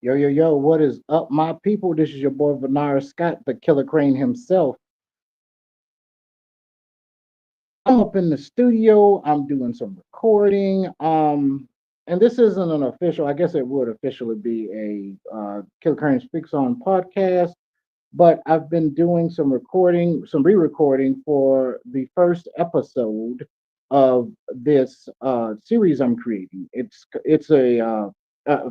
Yo, yo, yo, what is up, my people? This is your boy Venara Scott, the Killer Crane himself. I'm up in the studio. I'm doing some recording. And this isn't an official, I guess it would officially be a Killer Crane Speaks On podcast, but I've been doing some recording, some re-recording for the first episode of this series I'm creating. It's a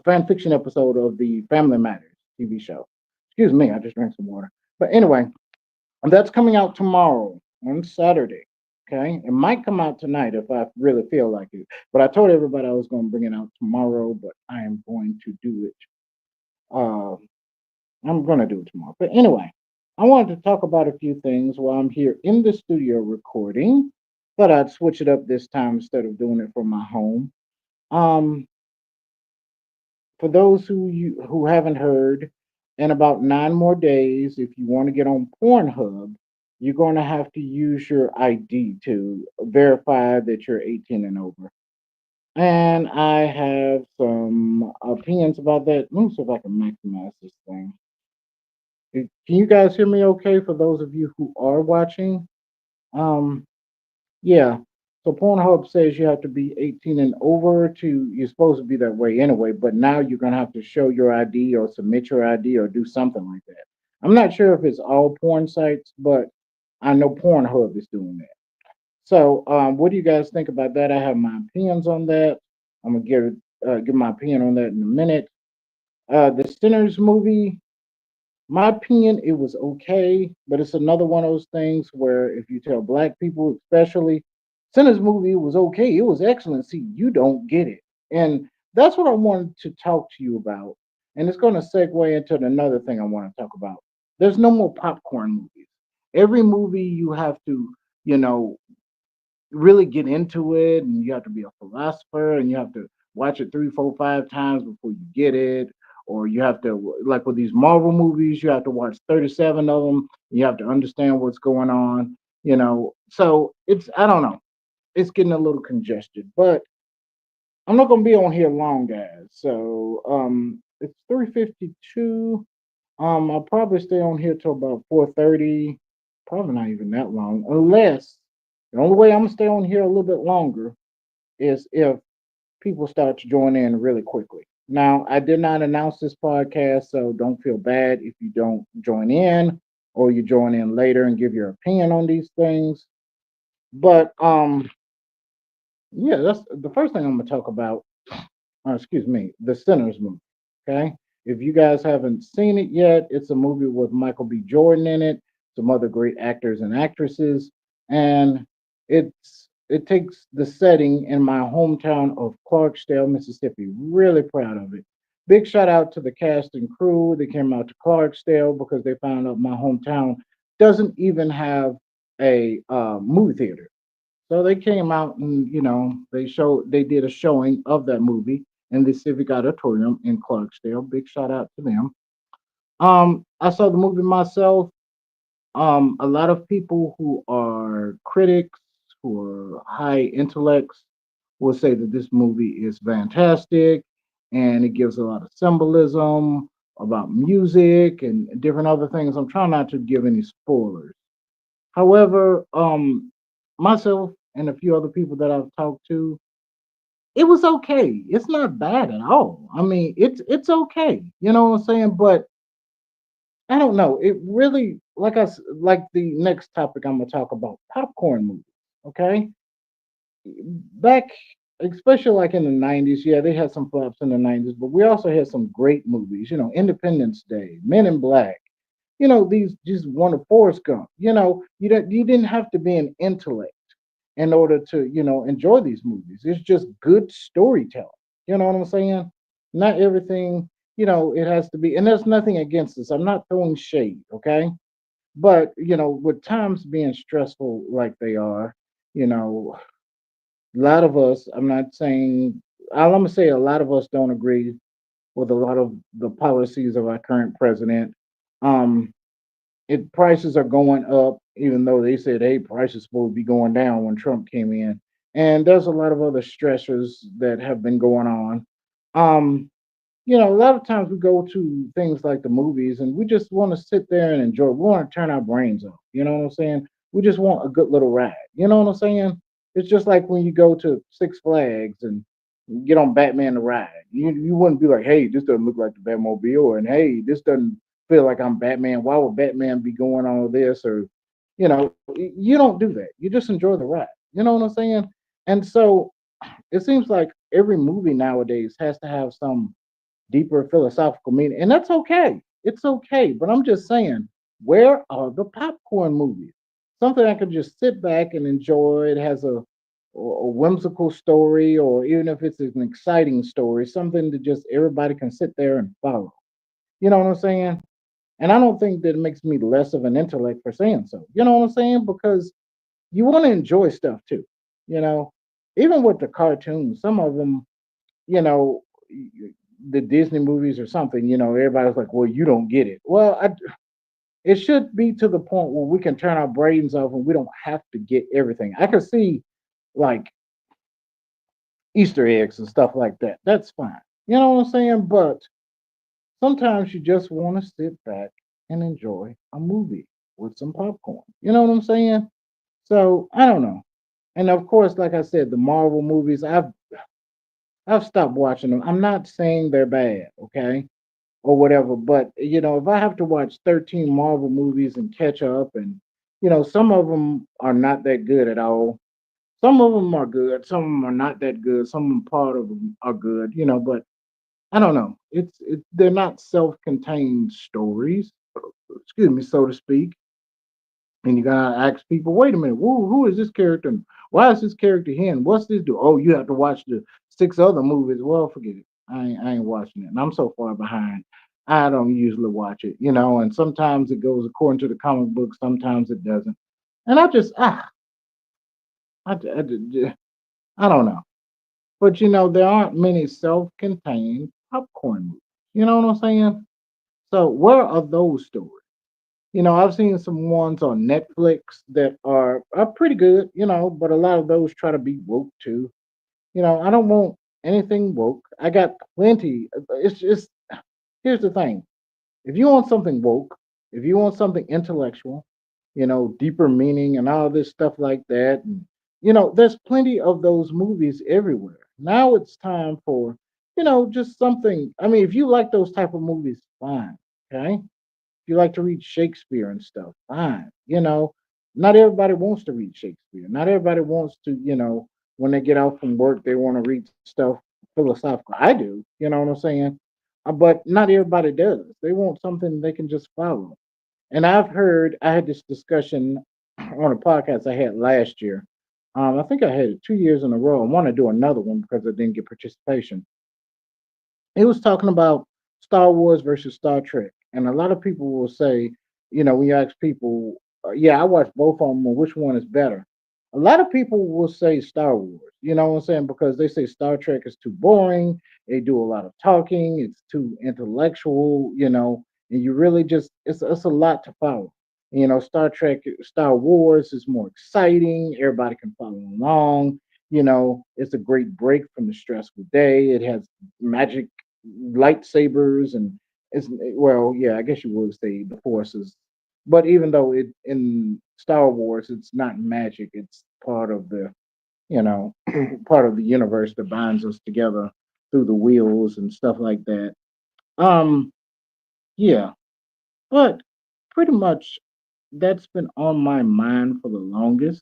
fan fiction episode of the Family Matters TV show. Excuse me, I just drank some water. But anyway, that's coming out tomorrow on Saturday. Okay, it might come out tonight if I really feel like it. But I told everybody I was going to bring it out tomorrow, but I am going to do it. Uh, I'm going to do it tomorrow. But anyway, I wanted to talk about a few things while I'm here in the studio recording. Thought I'd switch it up this time instead of doing it from my home. Um, for those who haven't heard, in about 9 more days, if you want to get on Pornhub, you're going to have to use your ID to verify that you're 18 and over. And I have some opinions about that. Let me see if I can maximize this thing. Can you guys hear me okay for those of you who are watching? Um, yeah. So Pornhub says you have to be 18 and over to, you're supposed to be that way anyway, but now you're going to have to show your ID or submit your ID or do something like that. I'm not sure if it's all porn sites, but I know Pornhub is doing that. So, what do you guys think about that? I have my opinions on that. I'm gonna give my opinion on that in a minute. The Sinners movie, my opinion, it was okay, but it's another one of those things where if you tell black people, especially, Sinners movie was okay, it was excellent. See, you don't get it, and that's what I wanted to talk to you about. And it's going to segue into another thing I want to talk about. There's no more popcorn movies. Every movie you have to, you know, really get into it, and you have to be a philosopher, and you have to watch it three, four, 5 times before you get it. Or you have to, like with these Marvel movies, you have to watch 37 of them. You have to understand what's going on, So it's, I don't know, it's getting a little congested, but I'm not going to be on here long, guys. So it's 3:52. I'll probably stay on here till about 4:30. Probably not even that long, unless the only way I'm gonna stay on here a little bit longer is if people start to join in really quickly. Now, I did not announce this podcast, so don't feel bad if you don't join in or you join in later and give your opinion on these things. But yeah, that's the first thing I'm gonna talk about. Excuse me, the Sinners movie. Okay, if you guys haven't seen it yet, it's a movie with Michael B. Jordan in it, some other great actors and actresses, and it takes the setting in my hometown of Clarksdale, Mississippi. Really proud of it. Big shout out to the cast and crew that came out to Clarksdale because they found out my hometown doesn't even have a movie theater. So they came out and they did a showing of that movie in the Civic Auditorium in Clarksdale. Big shout out to them. I saw the movie myself. A lot of people who are critics, who are high intellects, will say that this movie is fantastic and it gives a lot of symbolism about music and different other things. I'm trying not to give any spoilers. However, myself and a few other people that I've talked to, it was okay. It's not bad at all. I mean, it's okay. You know what I'm saying? But I don't know. It really, like the next topic I'm gonna talk about, popcorn movies. Okay, back, especially like in the '90s, yeah, they had some flops in the '90s, but we also had some great movies. Independence Day, Men in Black. These just one of Forrest Gump. You didn't have to be an intellect in order to enjoy these movies. It's just good storytelling. You know what I'm saying? Not everything it has to be. And there's nothing against this. I'm not throwing shade, okay? But with times being stressful like they are, you know, a lot of us. I'm not saying. I'm gonna say a lot of us don't agree with a lot of the policies of our current president. Um, prices are going up, even though they said, hey, prices supposed to be going down when Trump came in. And there's a lot of other stressors that have been going on. Um, A lot of times we go to things like the movies and we just want to sit there and enjoy. We want to turn our brains off. You know what I'm saying? We just want a good little ride. You know what I'm saying? It's just like when you go to Six Flags and get on Batman the ride. You wouldn't be like, hey, this doesn't look like the Batmobile, and hey, this doesn't feel like I'm Batman. Why would Batman be going all this? Or, you don't do that. You just enjoy the ride. You know what I'm saying? And so it seems like every movie nowadays has to have some deeper philosophical meaning, and that's okay. It's okay, but I'm just saying, where are the popcorn movies? Something I could just sit back and enjoy. It has a whimsical story, or even if it's an exciting story, something that just everybody can sit there and follow. You know what I'm saying? And I don't think that it makes me less of an intellect for saying so. You know what I'm saying? Because you want to enjoy stuff too. You know, even with the cartoons, some of them, you know, the Disney movies or something, everybody's like, well, you don't get it. Well, it should be to the point where we can turn our brains off and we don't have to get everything. I can see like Easter eggs and stuff like that. That's fine. You know what I'm saying? But sometimes you just want to sit back and enjoy a movie with some popcorn. You know what I'm saying? So I don't know. And of course, like I said, the Marvel movies, I've stopped watching them. I'm not saying they're bad, okay? Or whatever. But if I have to watch 13 Marvel movies and catch up, and some of them are not that good at all. Some of them are good. Some of them are not that good. Some of them part of them are good. But I don't know. They're not self-contained stories. Excuse me, so to speak. And you gotta ask people, wait a minute, who is this character? And why is this character here? And what's this do? Oh, you have to watch the six other movies. Well, forget it. I ain't watching it. And I'm so far behind. I don't usually watch it, and sometimes it goes according to the comic book, sometimes it doesn't. And I don't know. But there aren't many self-contained popcorn movies. You know what I'm saying? So where are those stories? I've seen some ones on Netflix that are pretty good, but a lot of those try to be woke too. I don't want anything woke. I got plenty. It's just here's the thing. If you want something woke, if you want something intellectual, deeper meaning and all this stuff like that, and there's plenty of those movies everywhere. Now it's time for, just something. I mean, if you like those type of movies, fine. Okay, you like to read Shakespeare and stuff, fine. Not everybody wants to read Shakespeare. Not everybody wants to, when they get out from work, they want to read stuff philosophical. I do, you know what I'm saying? But not everybody does. They want something they can just follow. And I had this discussion on a podcast I had last year. I think I had it 2 years in a row. I want to do another one because I didn't get participation. He was talking about Star Wars versus Star Trek, and a lot of people will say, when you ask people, yeah, I watched both of them, or which one is better? A lot of people will say Star Wars. You know what I'm saying? Because they say Star Trek is too boring. They do a lot of talking. It's too intellectual. And you really just it's a lot to follow. Star Wars is more exciting. Everybody can follow along. It's a great break from the stressful day. It has magic lightsabers and it's well, yeah, I guess you would say the forces. But even though it in Star Wars it's not magic, it's part of the part of the universe that binds us together through the wheels and stuff like that. Um, yeah, but pretty much that's been on my mind for the longest.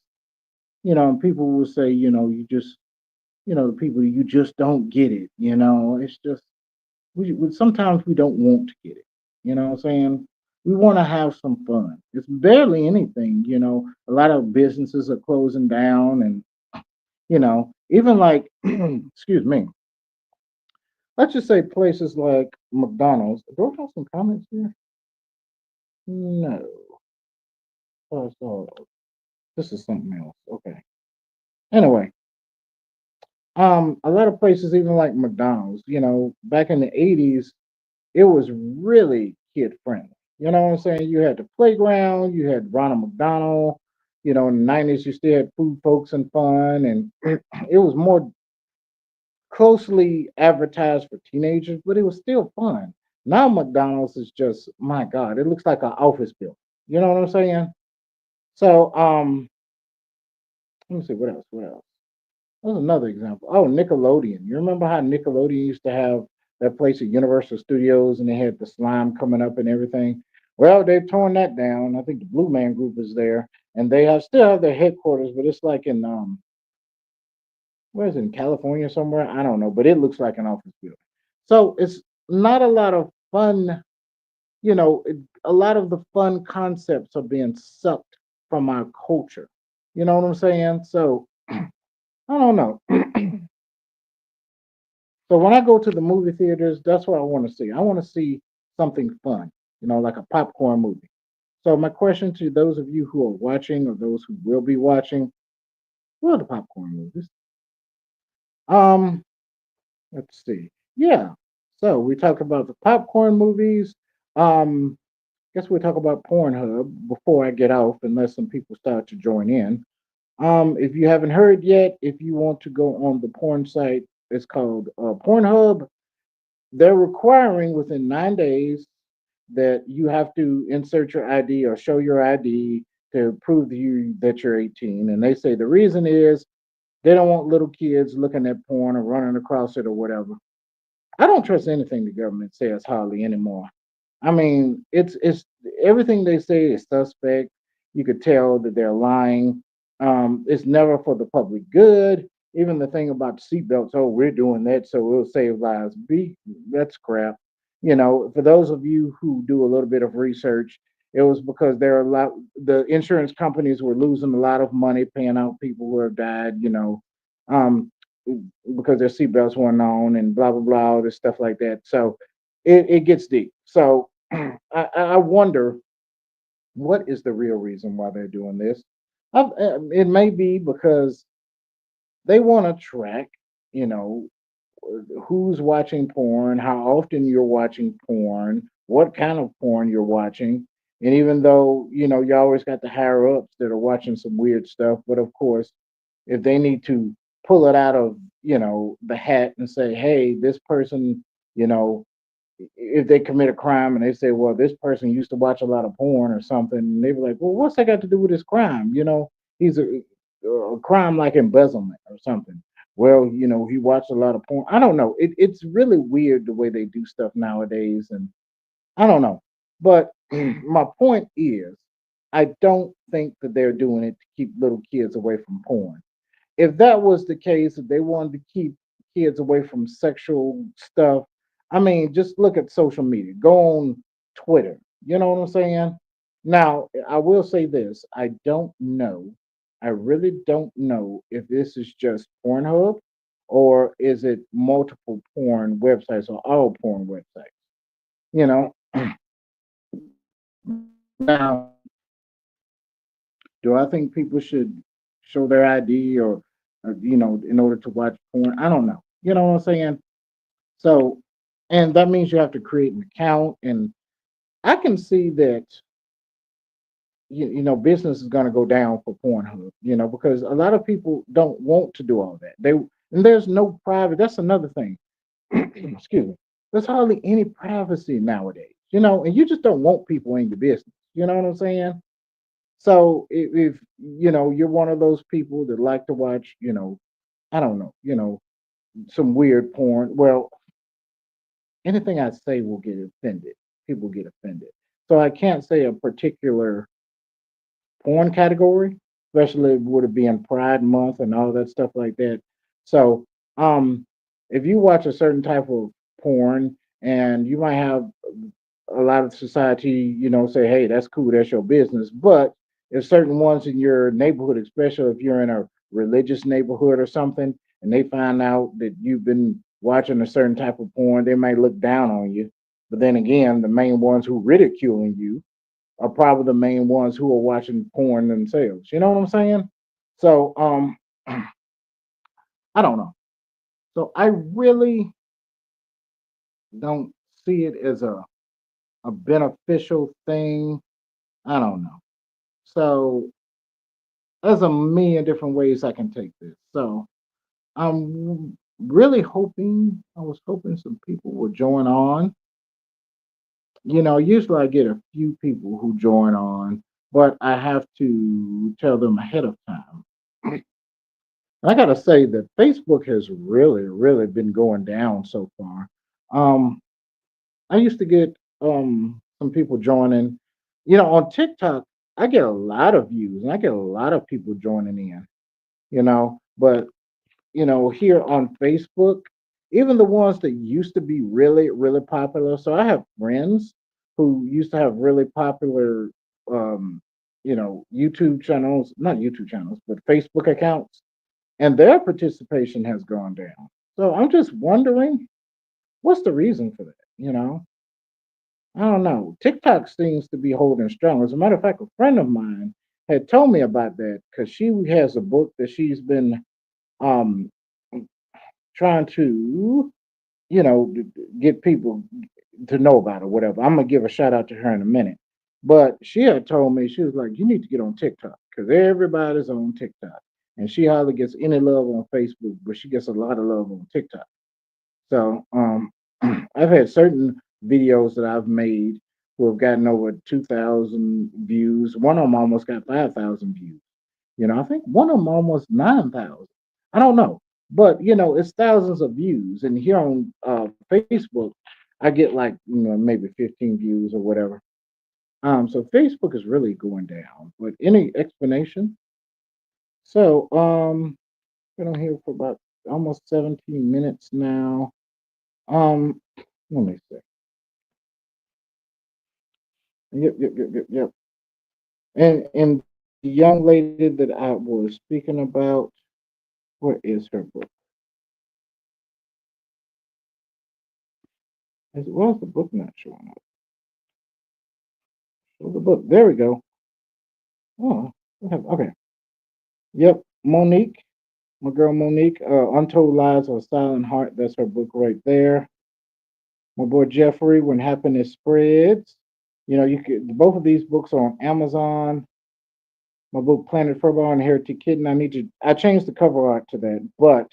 And people will say, the people you just don't get it. It's just we sometimes we don't want to get it. You know what I'm saying? We want to have some fun. It's barely anything. A lot of businesses are closing down, and even like excuse me, let's just say places like McDonald's. Do I have some comments here? No. This is something else. Okay. Anyway, a lot of places, even like McDonald's, back in the '80s, it was really kid friendly. You know what I'm saying? You had the playground, you had Ronald McDonald. In the '90s, you still had food, folks, and fun, and it was more closely advertised for teenagers, but it was still fun. Now McDonald's is just, my God, it looks like an office building. You know what I'm saying? So let me see what else. What else? There's another example. Oh, Nickelodeon. You remember how Nickelodeon used to have that place at Universal Studios and they had the slime coming up and everything? Well, they've torn that down. I think the Blue Man Group is there, and they have still have their headquarters, but it's like in where is it, in California somewhere? I don't know, but it looks like an office building. So it's not a lot of fun. A lot of the fun concepts are being sucked from our culture. You know what I'm saying? So I don't know. So when I go to the movie theaters, that's what I want to see. I want to see something fun, like a popcorn movie. So my question to those of you who are watching or those who will be watching, what are the popcorn movies? Um, let's see. Yeah. So we talked about the popcorn movies. Guess we'll talk about Pornhub before I get off, unless some people start to join in. If you haven't heard yet, if you want to go on the porn site, it's called Pornhub. They're requiring within 9 days that you have to insert your ID or show your ID to prove to you that you're 18. And they say the reason is they don't want little kids looking at porn or running across it or whatever. I don't trust anything the government says hardly anymore. I mean, it's everything they say is suspect. You could tell that they're lying. It's never for the public good. Even the thing about the seatbelts, oh, we're doing that so we'll save lives. That's crap. For those of you who do a little bit of research, it was because there are a lot. The insurance companies were losing a lot of money paying out people who have died. Um, because their seatbelts weren't on and blah blah blah, all this stuff like that. So it gets deep. So I wonder what is the real reason why they're doing this. It may be because they want to track, you know, who's watching porn, how often you're watching porn, what kind of porn you're watching. And even though, you always got the higher ups that are watching some weird stuff, but of course, if they need to pull it out of, the hat and say, hey, this person, you know, if they commit a crime and they say, well, this person used to watch a lot of porn or something, and they be like, well, what's that got to do with this crime? He's a crime like embezzlement or something. Well, he watched a lot of porn. I don't know. It's really weird the way they do stuff nowadays, and I don't know. But my point is, I don't think that they're doing it to keep little kids away from porn. If that was the case, if they wanted to keep kids away from sexual stuff, I mean, just look at social media. Go on Twitter. You know what I'm saying? Now, I will say this. I don't know. I really don't know if this is just Pornhub or is it multiple porn websites or all porn websites. You know, now, do I think people should show their ID or in order to watch porn? I don't know. You know what I'm saying? So, and that means you have to create an account. And I can see that, business is going to go down for Pornhub, because a lot of people don't want to do all that. And there's no private, that's another thing. Excuse me. There's hardly any privacy nowadays, and you just don't want people in your business. You know what I'm saying? So if you're one of those people that like to watch, I don't know, some weird porn. Well, anything I say will get offended. People get offended. So I can't say a particular porn category, especially would it be in Pride Month and all that stuff like that. So if you watch a certain type of porn and you might have a lot of society, say, hey, that's cool, that's your business. But if certain ones in your neighborhood, especially if you're in a religious neighborhood or something, and they find out that you've been watching a certain type of porn, they might look down on you. But then again, the main ones who ridiculing you are probably the main ones who are watching porn themselves. You know what I'm saying? So I don't know. So I really don't see it as a beneficial thing. I don't know. So there's a million different ways I can take this. So really hoping, I was hoping some people would join on. Usually I get a few people who join on, but I have to tell them ahead of time. I gotta say that Facebook has really, really been going down so far. Um, I used to get some people joining. On TikTok, I get a lot of views and I get a lot of people joining in. But here on Facebook, even the ones that used to be really, really popular. So I have friends who used to have really popular, um, YouTube channels, not YouTube channels, but Facebook accounts, and their participation has gone down. So I'm just wondering, what's the reason for that? I don't know. TikTok seems to be holding strong. As a matter of fact, a friend of mine had told me about that because she has a book that she's been um trying to, get people to know about or whatever. I'm gonna give a shout out to her in a minute. But she had told me, she was like, you need to get on TikTok because everybody's on TikTok. And she hardly gets any love on Facebook, but she gets a lot of love on TikTok. So I've had certain videos that I've made who have gotten over 2,000 views. One of them almost got 5,000 views. I think one of them almost 9,000. I don't know, but it's thousands of views. And here on Facebook, I get like maybe 15 views or whatever. So Facebook is really going down. But any explanation? So been on here for about almost 17 minutes now. Um, let me see. Yep, yep, yep, yep, yep. And the young lady that I was speaking about, what is her book? Why is the book not showing up? Show the book. There we go. Oh, okay. Yep, Monique, my girl Monique. Untold Lies of a Silent Heart. That's her book right there. My boy Jeffrey, When Happiness Spreads. You could both of these books are on Amazon. My book Planet Furbo and Heritage Kitten. I changed the cover art to that, but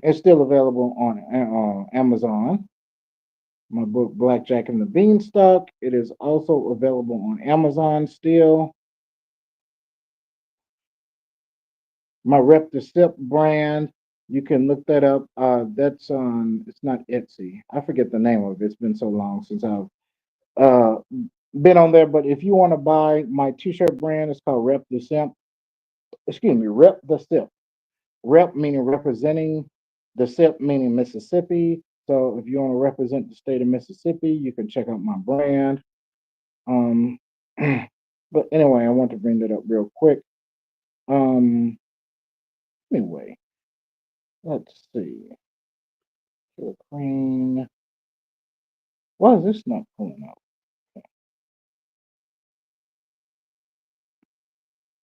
it's still available on Amazon. My book Blackjack and the Beanstalk. It is also available on Amazon still. My Rep the Sip brand. You can look that up. That's on. It's not Etsy. I forget the name of it. It's been so long since I've uh, been on there. But if you want to buy my T-shirt brand, it's called Rep the Simp. Excuse me, Rep the Sip. Rep meaning representing, the SIP meaning Mississippi. So if you want to represent the state of Mississippi, you can check out my brand. Um, but anyway, I want to bring that up real quick. Anyway, let's see. Queen. Why is this not pulling up?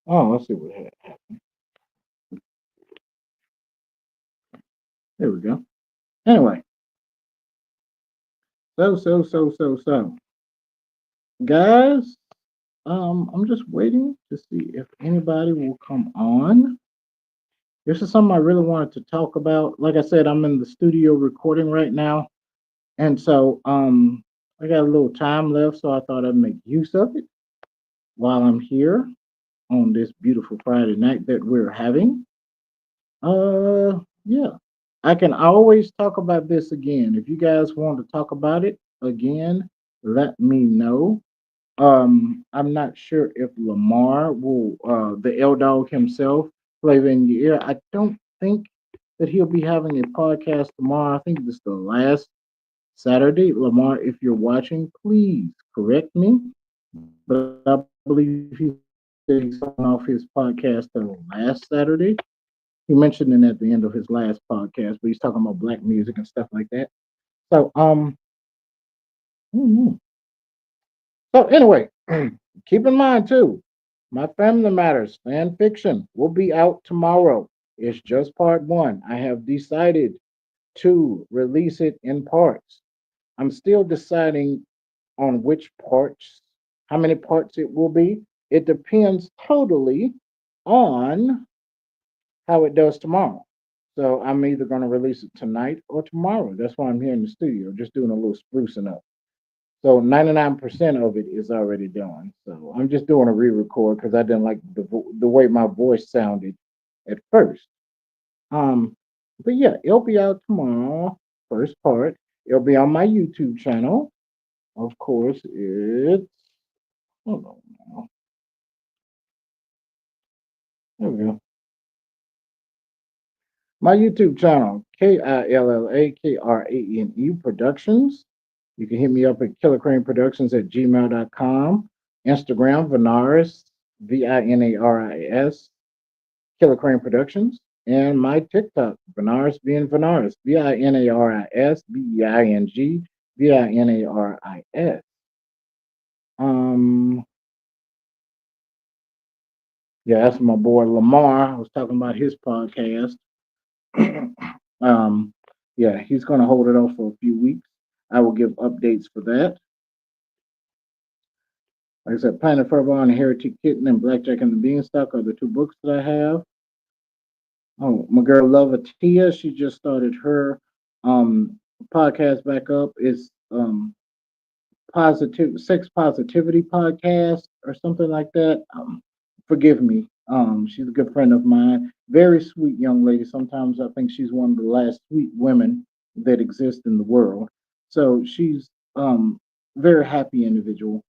Oh, let's see what happened. There we go. Anyway, so, guys. I'm just waiting to see if anybody will come on. This is something I really wanted to talk about. Like I said, I'm in the studio recording right now, and so I got a little time left, so I thought I'd make use of it while I'm here on this beautiful Friday night that we're having. Yeah, I can always talk about this again. If you guys want to talk about it again, let me know. I'm not sure if Lamar will, the L Dog himself, flavor in your ear. I don't think that he'll be having a podcast tomorrow. I think this is the last Saturday. Lamar, if you're watching, please correct me. But I believe he said he's signing off his podcast the last Saturday. He mentioned it at the end of his last podcast, but he's talking about black music and stuff like that. So, mhm. So anyway, keep in mind too, my Family Matters fan fiction will be out tomorrow. It's just part one. I have decided to release it in parts. I'm still deciding on which parts, how many parts it will be. It depends totally on how it does tomorrow. So I'm either going to release it tonight or tomorrow. That's why I'm here in the studio, just doing a little sprucing up. So 99% of it is already done. So I'm just doing a re-record because I didn't like the way my voice sounded at first. Um, but yeah, it'll be out tomorrow. First part. It'll be on my YouTube channel. Of course, it's hold on now. There we go. My YouTube channel, KILLAKRANE Productions. You can hit me up at killercraneproductions at gmail.com. Instagram, Vinaris, Vinaris, Killer Crane Productions. And my TikTok, Vinaris being Vinaris, Vinaris, Being, Vinaris. Um, yeah, that's my boy Lamar. I was talking about his podcast. um, yeah, he's going to hold it off for a few weeks. I will give updates for that. Like I said, Planet Furball and Heretic Kitten and Blackjack and the Beanstalk are the two books that I have. Oh, my girl Lova Tia, she just started her um podcast back up. It's positive sex positivity podcast or something like that. Forgive me. She's a good friend of mine. Very sweet young lady. Sometimes I think she's one of the last sweet women that exist in the world. So she's very happy individual.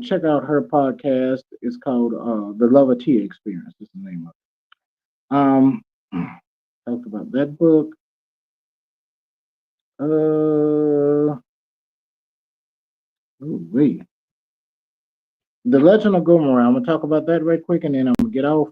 Check out her podcast. It's called The Love of Tea Experience. Is the name of it. Talked about that book. Wait. The Legend of Gomorrah. I'm gonna talk about that right quick, and then I'm gonna get off.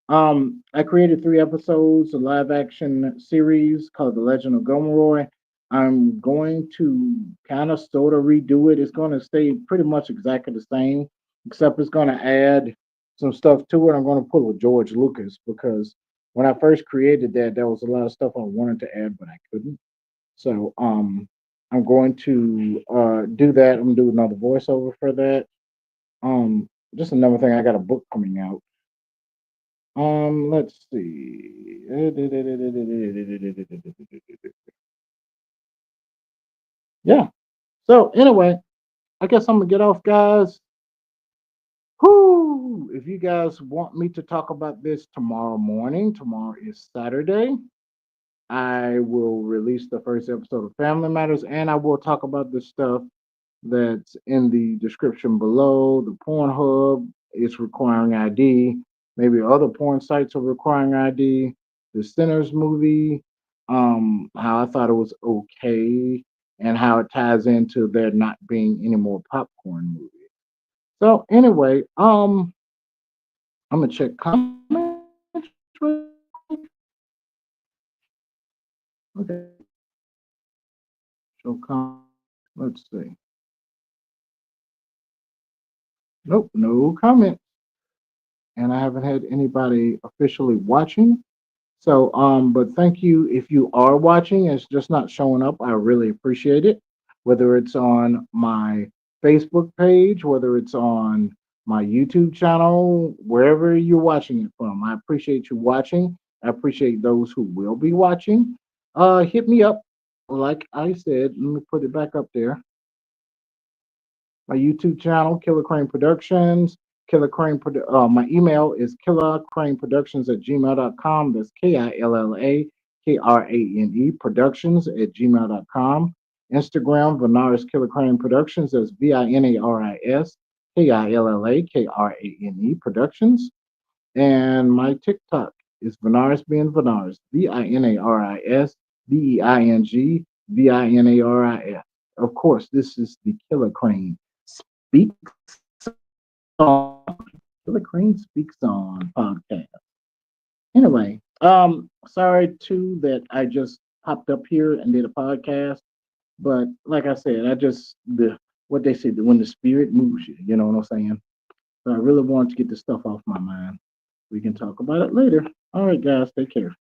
I created 3 episodes, a live action series called The Legend of Gomorrah. I'm going to kind of sort of redo it. It's going to stay pretty much exactly the same, except it's going to add some stuff to it. I'm going to pull a George Lucas because when I first created that, there was a lot of stuff I wanted to add, but I couldn't. So I'm going to do that. I'm going to do another voiceover for that. Just another thing, I got a book coming out. Let's see. Yeah. So anyway, I guess I'm gonna get off, guys. Whoo! If you guys want me to talk about this tomorrow morning, tomorrow is Saturday. I will release the first episode of Family Matters, and I will talk about the stuff that's in the description below. The Pornhub is requiring ID. Maybe other porn sites are requiring ID. The Sinners movie, how I thought it was okay, and how it ties into there not being any more popcorn movies. So anyway, I'm gonna check comments real quick. Okay, show comments. Let's see. Nope, no comment. And I haven't had anybody officially watching. So, but thank you if you are watching. It's just not showing up. I really appreciate it. Whether it's on my Facebook page, whether it's on my YouTube channel, wherever you're watching it from, I appreciate you watching. I appreciate those who will be watching. Hit me up. Like I said, let me put it back up there. My YouTube channel, Killer Crane Productions. My email is killercraneproductions at gmail.com. That's KILLAKRANE Productions at gmail.com. Instagram, Vinaris Killer Crane Productions. That's VINARIS KILLAKRANE Productions. And my TikTok is Vinaris being Vinaris. VINARIS BEING VINARIS. Of course, this is the Killer Crane Speaks On. Killer Crane Speaks On podcast. Anyway, sorry too that I just popped up here and did a podcast, but like I said, I just the what they say when the spirit moves you, you know what I'm saying? So I really want to get this stuff off my mind. We can talk about it later. All right, guys, take care.